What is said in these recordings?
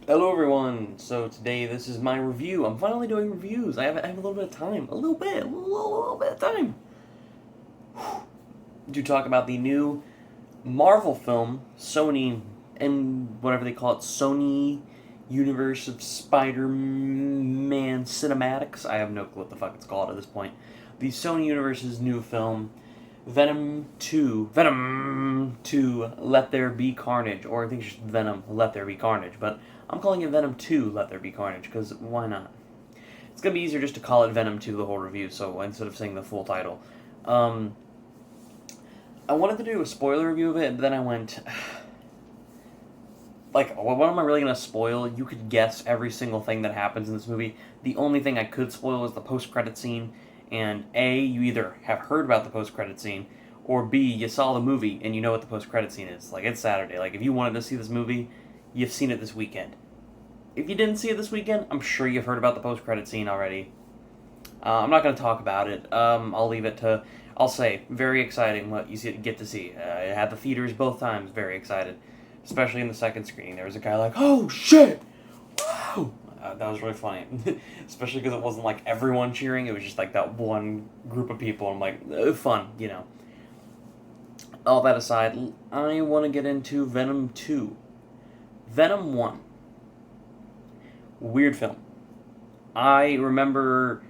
Hello everyone! So today this is my review. I'm finally doing reviews. I have a little bit of time. A little bit of time. To talk about the new Marvel film, Sony, and whatever they call it, Sony Universe of Spider-Man Cinematics. I have no clue what the fuck it's called at this point. The Sony Universe's new film, Venom 2, Let There Be Carnage, or I think it's just Venom, Let There Be Carnage, but I'm calling it Venom 2, Let There Be Carnage, because why not? It's going to be easier just to call it Venom 2 the whole review, so instead of saying the full title. I wanted to do a spoiler review of it, but then I went, like, what am I really going to spoil? You could guess every single thing that happens in this movie. The only thing I could spoil is the post-credit scene, and A, you either have heard about the post-credit scene, or B, you saw the movie and you know what the post-credit scene is. Like, it's Saturday. Like, if you wanted to see this movie, you've seen it this weekend. If you didn't see it this weekend, I'm sure you've heard about the post-credit scene already. I'm not going to talk about it. I'll leave it to... I'll say, very exciting what you get to see. I had the theaters both times, very excited. Especially in the second screening. There was a guy like, oh, shit! Wow! That was really funny. Especially because it wasn't like everyone cheering, it was just like that one group of people. I'm like, fun, you know. All that aside, I want to get into Venom 2. Venom 1. Weird film. I remember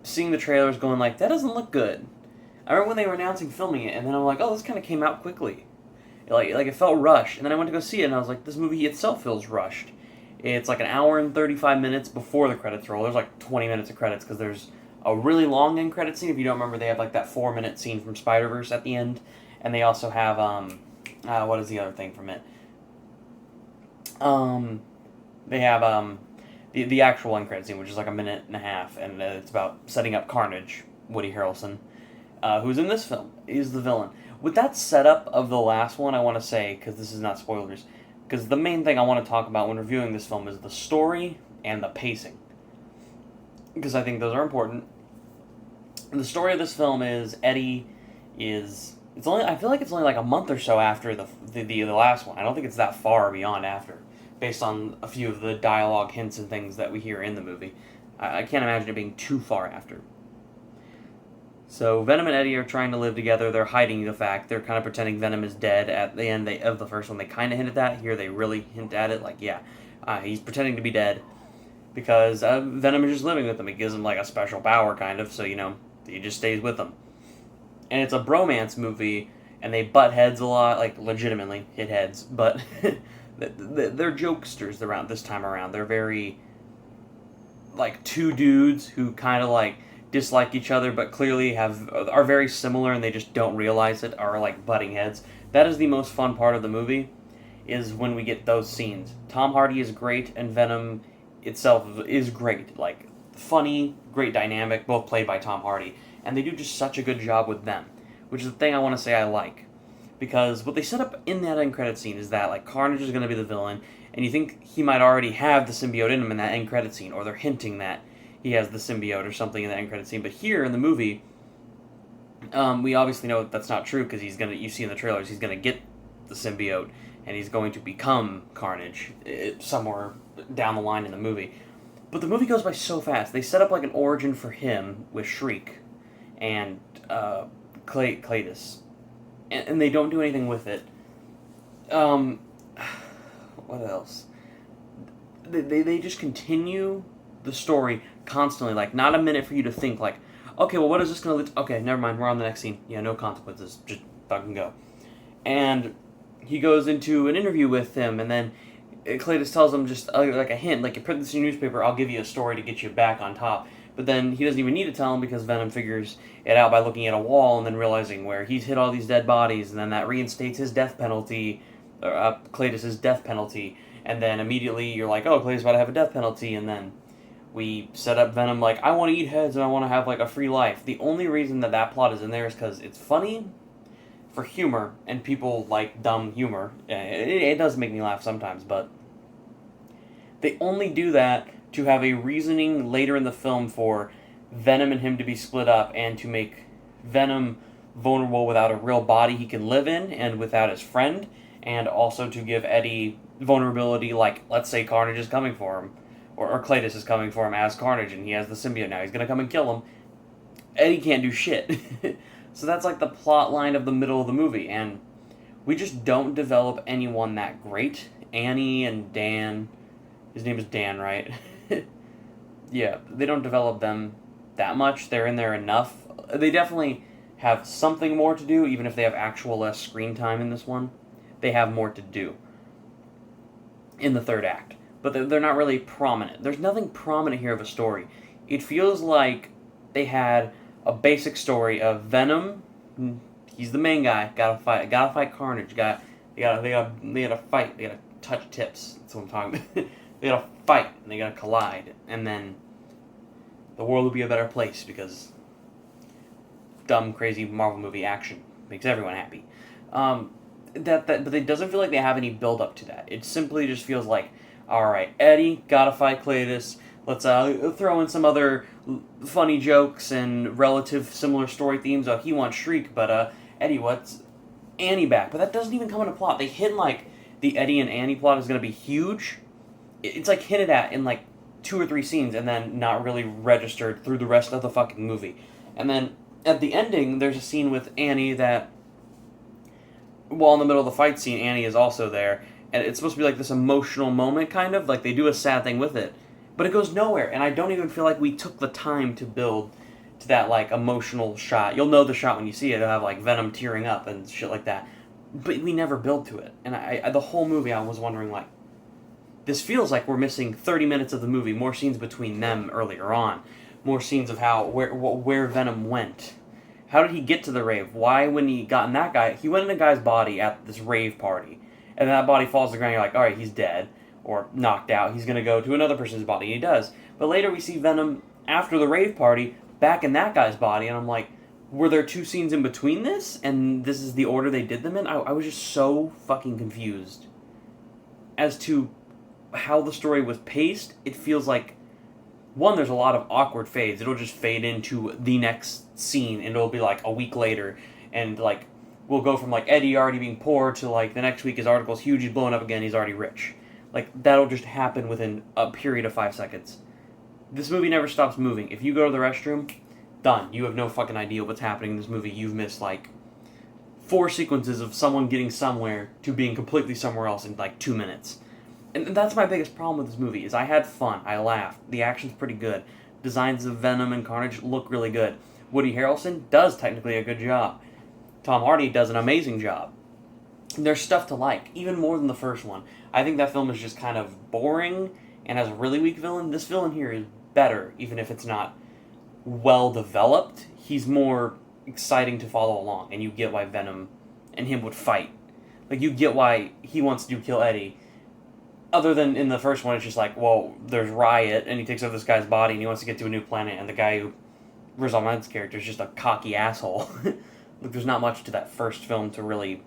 seeing the trailers going like, that doesn't look good. I remember when they were announcing filming it, and then I'm like, oh, this kind of came out quickly. Like it felt rushed. And then I went to go see it, and I was like, this movie itself feels rushed. It's like an hour and 35 minutes before the credits roll. There's like 20 minutes of credits, because there's a really long end credit scene. If you don't remember, they have like that 4-minute scene from Spider-Verse at the end. And they also have, what is the other thing from it? They have, the actual end credit scene, which is like a minute and a half, and it's about setting up Carnage, Woody Harrelson, who's in this film, is the villain. With that setup of the last one, I want to say, because this is not spoilers, because the main thing I want to talk about when reviewing this film is the story and the pacing. Because I think those are important. And the story of this film is Eddie is... I feel like it's only like a month or so after the last one. I don't think it's that far beyond after, based on a few of the dialogue hints and things that we hear in the movie. I can't imagine it being too far after. So Venom and Eddie are trying to live together. They're hiding the fact. They're kind of pretending Venom is dead at the end of the first one. They kind of hint at that. Here they really hint at it. Like, yeah, he's pretending to be dead because Venom is just living with him. It gives him like a special power, kind of. So, you know, he just stays with them. And it's a bromance movie, and they butt heads a lot, like legitimately hit heads. But they're jokesters around this time around. They're very like two dudes who kind of like dislike each other, but clearly are very similar, and they just don't realize it. Are like butting heads. That is the most fun part of the movie, is when we get those scenes. Tom Hardy is great, and Venom itself is great. Like funny, great dynamic, both played by Tom Hardy. And they do just such a good job with them, which is the thing I want to say I like. Because what they set up in that end credit scene is that like Carnage is going to be the villain, and you think he might already have the symbiote in him in that end credit scene, or they're hinting that he has the symbiote or something in that end credit scene. But here in the movie, we obviously know that's not true, because you see in the trailers, he's going to get the symbiote, and he's going to become Carnage somewhere down the line in the movie. But the movie goes by so fast. They set up like an origin for him with Shriek and Cletus, and they don't do anything with it. What else? They just continue the story constantly, like not a minute for you to think like, okay, well, what is this going to lead to? Okay, never mind, we're on the next scene. Yeah, no consequences, just fucking go. And he goes into an interview with him, and then Cletus tells him just like a hint, like, you print this in your newspaper, I'll give you a story to get you back on top. But then he doesn't even need to tell him, because Venom figures it out by looking at a wall and then realizing where he's hit all these dead bodies, and then that reinstates his death penalty, or Cletus' death penalty, and then immediately you're like, oh, Cletus about to have a death penalty, and then we set up Venom like, I want to eat heads and I want to have like a free life. The only reason that plot is in there is because it's funny for humor, and people like dumb humor. It does make me laugh sometimes, but they only do that to have a reasoning later in the film for Venom and him to be split up, and to make Venom vulnerable without a real body he can live in, and without his friend, and also to give Eddie vulnerability, like, let's say Carnage is coming for him, or Cletus is coming for him as Carnage, and he has the symbiote now, he's gonna come and kill him. Eddie can't do shit. So that's like the plot line of the middle of the movie, and we just don't develop anyone that great. Annie and Dan, his name is Dan, right? Yeah, they don't develop them that much. They're in there enough. They definitely have something more to do, even if they have actual less screen time in this one. They have more to do in the third act. But they're not really prominent. There's nothing prominent here of a story. It feels like they had a basic story of Venom. He's the main guy. Gotta fight Carnage. They gotta fight. They gotta touch tips. That's what I'm talking about. They gotta fight and they gotta collide, and then the world will be a better place because dumb, crazy Marvel movie action makes everyone happy. But it doesn't feel like they have any build up to that. It simply just feels like, all right, Eddie gotta fight Cletus. Let's throw in some other funny jokes and relative similar story themes. Oh, he wants Shriek, but Eddie wants Annie back. But that doesn't even come into plot. They hint like the Eddie and Annie plot is going to be huge. It's like hinted at in like 2 or 3 scenes and then not really registered through the rest of the fucking movie. And then at the ending, there's a scene with Annie that, well, in the middle of the fight scene, Annie is also there. And it's supposed to be like this emotional moment, kind of. Like they do a sad thing with it. But it goes nowhere, and I don't even feel like we took the time to build to that, like, emotional shot. You'll know the shot when you see it. It'll have, like, Venom tearing up and shit like that. But we never build to it. And I the whole movie, I was wondering, like, this feels like we're missing 30 minutes of the movie, more scenes between them earlier on, more scenes of where Venom went. How did he get to the rave? Why, when he got in that guy, he went in a guy's body at this rave party, and that body falls to the ground, you're like, alright, he's dead. Or knocked out, he's going to go to another person's body, and he does. But later we see Venom, after the rave party, back in that guy's body, and I'm like, were there 2 scenes in between this? And this is the order they did them in? I was just so fucking confused as to how the story was paced. It feels like, one, there's a lot of awkward fades. It'll just fade into the next scene, and it'll be like a week later, and like, we'll go from like Eddie already being poor to like the next week his article's huge, he's blowing up again, he's already rich. Like, that'll just happen within a period of 5 seconds. This movie never stops moving. If you go to the restroom, done. You have no fucking idea what's happening in this movie. You've missed, like, 4 sequences of someone getting somewhere to being completely somewhere else in, like, 2 minutes. And that's my biggest problem with this movie, is I had fun. I laughed. The action's pretty good. Designs of Venom and Carnage look really good. Woody Harrelson does technically a good job. Tom Hardy does an amazing job. There's stuff to like, even more than the first one. I think that film is just kind of boring and has a really weak villain. This villain here is better, even if it's not well developed. He's more exciting to follow along, and you get why Venom and him would fight. Like, you get why he wants to kill Eddie. Other than in the first one, it's just like, well, there's Riot, and he takes over this guy's body, and he wants to get to a new planet, and the guy who, Riz Ahmed's character, is just a cocky asshole. Like, there's not much to that first film to really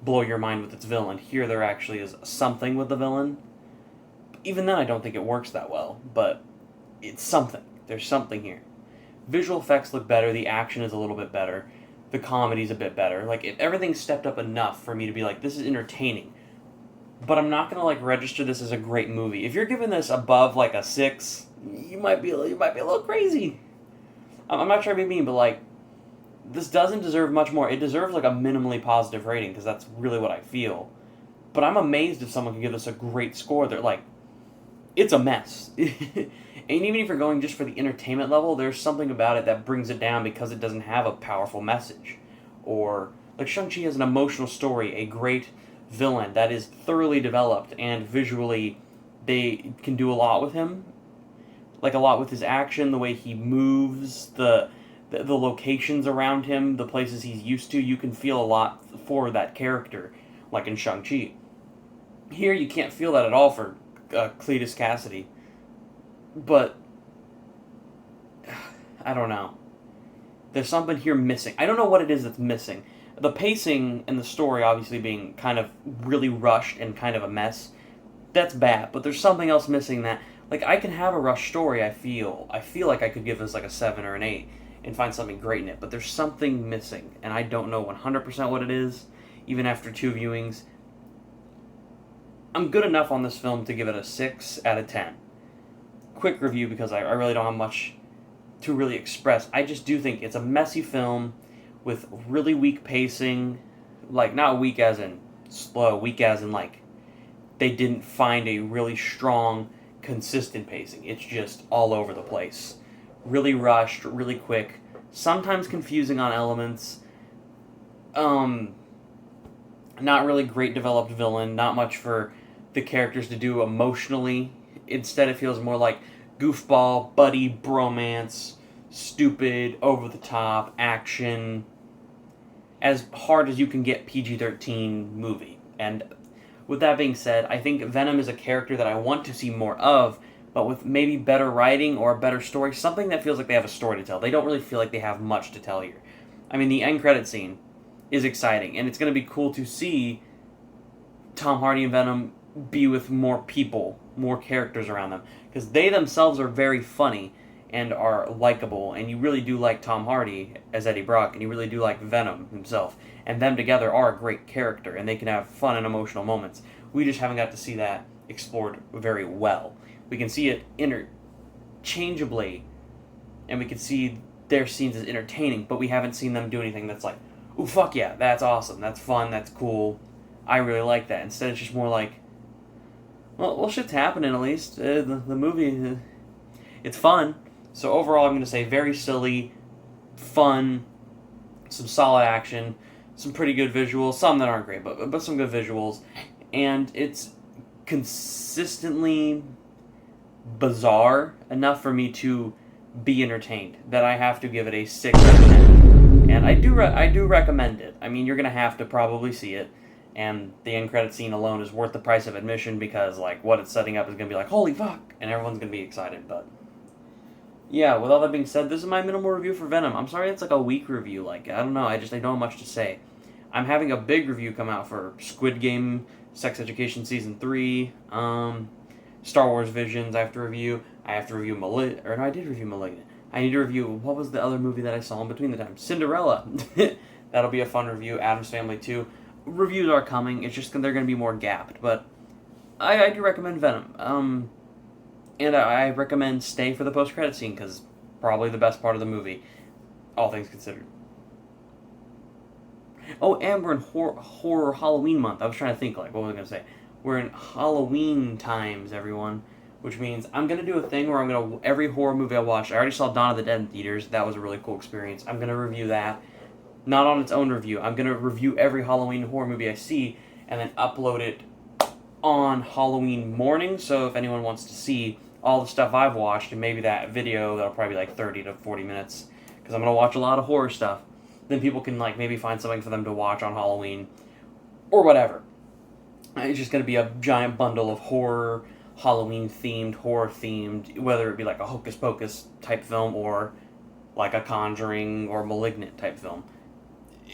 blow your mind with its villain. Here there actually is something with the villain. Even then I don't think it works that well, but it's something. There's something here. Visual effects look better, the action is a little bit better, the comedy's a bit better. Like, everything's stepped up enough for me to be like, this is entertaining. But I'm not gonna, like, register this as a great movie. If you're giving this above, like, a 6, you might be a little crazy. I'm not trying to be mean, but, like, this doesn't deserve much more. It deserves, like, a minimally positive rating, because that's really what I feel. But I'm amazed if someone can give this a great score. They're like, it's a mess. And even if you're going just for the entertainment level, there's something about it that brings it down because it doesn't have a powerful message. Or, like, Shang-Chi has an emotional story, a great villain that is thoroughly developed, and visually they can do a lot with him. Like, a lot with his action, the way he moves, the locations around him, the places he's used to. You can feel a lot for that character, like in Shang-Chi. Here, you can't feel that at all for Cletus Cassidy. But, I don't know. There's something here missing. I don't know what it is that's missing. The pacing and the story obviously being kind of really rushed and kind of a mess, that's bad. But there's something else missing that, like, I can have a rushed story, I feel like I could give this like a 7 or an 8 and find something great in it. But there's something missing, and I don't know 100% what it is, even after 2 viewings. I'm good enough on this film to give it a 6 out of 10. Quick review because I really don't have much to really express. I just do think it's a messy film with really weak pacing. Like, not weak as in slow, weak as in, like, they didn't find a really strong, consistent pacing. It's just all over the place. Really rushed, really quick, sometimes confusing on elements. Not really great developed villain, not much for the characters to do emotionally. Instead, it feels more like goofball, buddy, bromance, stupid, over the top, action, as hard as you can get PG-13 movie. And with that being said, I think Venom is a character that I want to see more of, but with maybe better writing or a better story, something that feels like they have a story to tell. They don't really feel like they have much to tell here. I mean, the end credit scene is exciting, and it's going to be cool to see Tom Hardy and Venom be with more people, more characters around them, because they themselves are very funny and are likable, and you really do like Tom Hardy as Eddie Brock, and you really do like Venom himself, and them together are a great character, and they can have fun and emotional moments. We just haven't got to see that explored very well. We can see it interchangeably, and we can see their scenes as entertaining, but we haven't seen them do anything that's like, ooh, fuck yeah, that's awesome, that's fun, that's cool, I really like that. Instead, it's just more like, well shit's happening at least. The movie, it's fun. So overall, I'm going to say very silly, fun, some solid action, some pretty good visuals, some that aren't great, but some good visuals, and it's consistently bizarre enough for me to be entertained that I have to give it a 6 out of 10. And I do recommend it. I mean, you're going to have to probably see it. And the end credit scene alone is worth the price of admission because, like, what it's setting up is going to be like, holy fuck! And everyone's going to be excited, but... yeah, with all that being said, this is my minimal review for Venom. I'm sorry it's like a weak review. Like, I don't know, I don't have much to say. I'm having a big review come out for Squid Game, Sex Education Season 3, Star Wars Visions I have to review. I have to review I did review Malignant. I need to review, what was the other movie that I saw in between the time? Cinderella. That'll be a fun review. Addams Family 2. Reviews are coming, it's just they're going to be more gapped, but I do recommend Venom. And I recommend stay for the post-credit scene, because probably the best part of the movie, all things considered. Oh, and we're in horror Halloween month. I was trying to think, like, what was I going to say? We're in Halloween times, everyone, which means I'm going to do a thing where I'm going to, every horror movie I watched, I already saw Dawn of the Dead in theaters. That was a really cool experience. I'm going to review that. Not on its own review. I'm going to review every Halloween horror movie I see and then upload it on Halloween morning. So if anyone wants to see all the stuff I've watched, and maybe that video, that'll probably be like 30 to 40 minutes, because I'm going to watch a lot of horror stuff, then people can like maybe find something for them to watch on Halloween or whatever. It's just going to be a giant bundle of horror, Halloween-themed, horror-themed, whether it be like a Hocus Pocus type film or like a Conjuring or Malignant type film.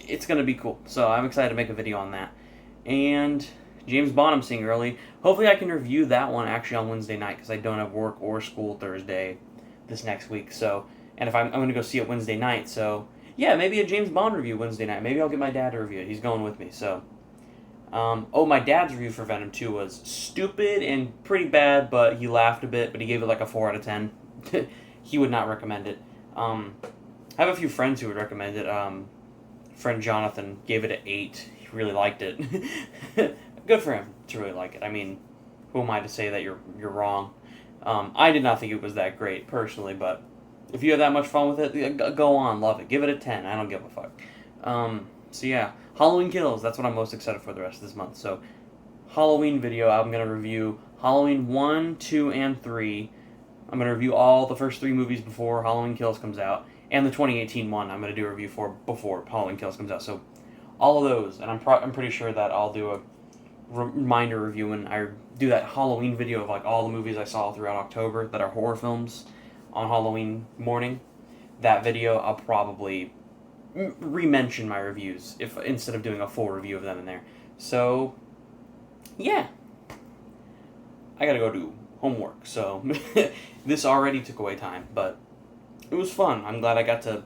It's going to be cool, so I'm excited to make a video on that. And James Bond I'm seeing early. Hopefully I can review that one actually on Wednesday night, because I don't have work or school Thursday this next week. So, and if I'm going to go see it Wednesday night, so yeah, maybe a James Bond review Wednesday night. Maybe I'll get my dad to review it. He's going with me, so. My dad's review for Venom 2 was stupid and pretty bad, but he laughed a bit, but he gave it like a 4 out of 10. He would not recommend it. I have a few friends who would recommend it. Friend Jonathan gave it an 8. He really liked it. Good for him to really like it. I mean, who am I to say that you're wrong? I did not think it was that great, personally, but if you have that much fun with it, go on, love it. Give it a 10. I don't give a fuck. So yeah, Halloween Kills, that's what I'm most excited for the rest of this month. So, Halloween video, I'm going to review Halloween 1, 2, and 3. I'm going to review all the first 3 movies before Halloween Kills comes out. And the 2018 one I'm going to do a review for before Halloween Kills comes out. So, all of those, and I'm pretty sure that I'll do a reminder review when I do that Halloween video of like all the movies I saw throughout October that are horror films on Halloween morning. That video, I'll probably re-mention my reviews if instead of doing a full review of them in there. So, yeah. I gotta go do homework, so this already took away time, but it was fun. I'm glad I got to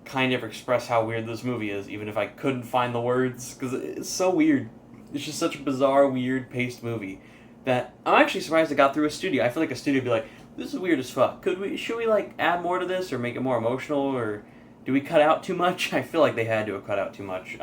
kind of express how weird this movie is, even if I couldn't find the words, because it's so weird. It's just such a bizarre, weird paced movie that I'm actually surprised it got through a studio. I feel like a studio would be like, this is weird as fuck. Should we like add more to this or make it more emotional, or do we cut out too much? I feel like they had to have cut out too much.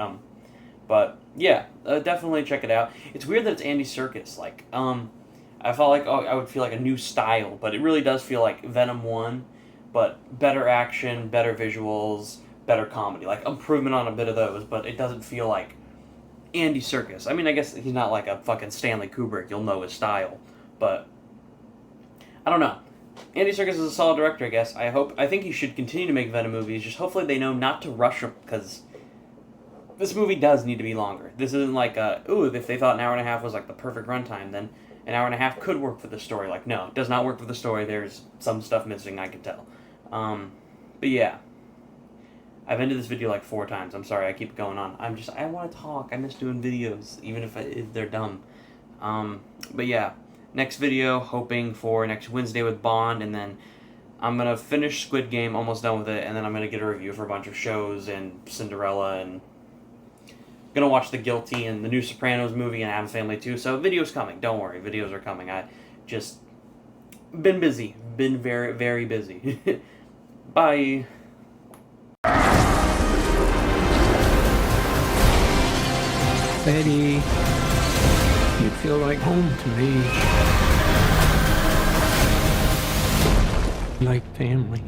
But yeah, definitely check it out. It's weird that it's Andy Serkis. Like, I felt like I would feel like a new style, but it really does feel like Venom 1, but better action, better visuals, better comedy. Like, improvement on a bit of those, but it doesn't feel like Andy Serkis. I mean, I guess he's not like a fucking Stanley Kubrick. You'll know his style, but I don't know. Andy Serkis is a solid director, I guess. I think he should continue to make Venom movies. Just hopefully they know not to rush them, because this movie does need to be longer. This isn't like, if they thought an hour and a half was like the perfect runtime, then an hour and a half could work for the story. Like, no, it does not work for the story. There's some stuff missing, I can tell. But yeah. I've ended this video like 4 times. I'm sorry, I keep going on. I want to talk. I miss doing videos, even if they're dumb. But yeah, next video, hoping for next Wednesday with Bond, and then I'm going to finish Squid Game, almost done with it, and then I'm going to get a review for a bunch of shows and Cinderella, and going to watch The Guilty and the new Sopranos movie and Addams Family too. So videos coming. Don't worry, videos are coming. I just been busy. Been very, very busy. Bye. Betty, you feel like home to me. Like family.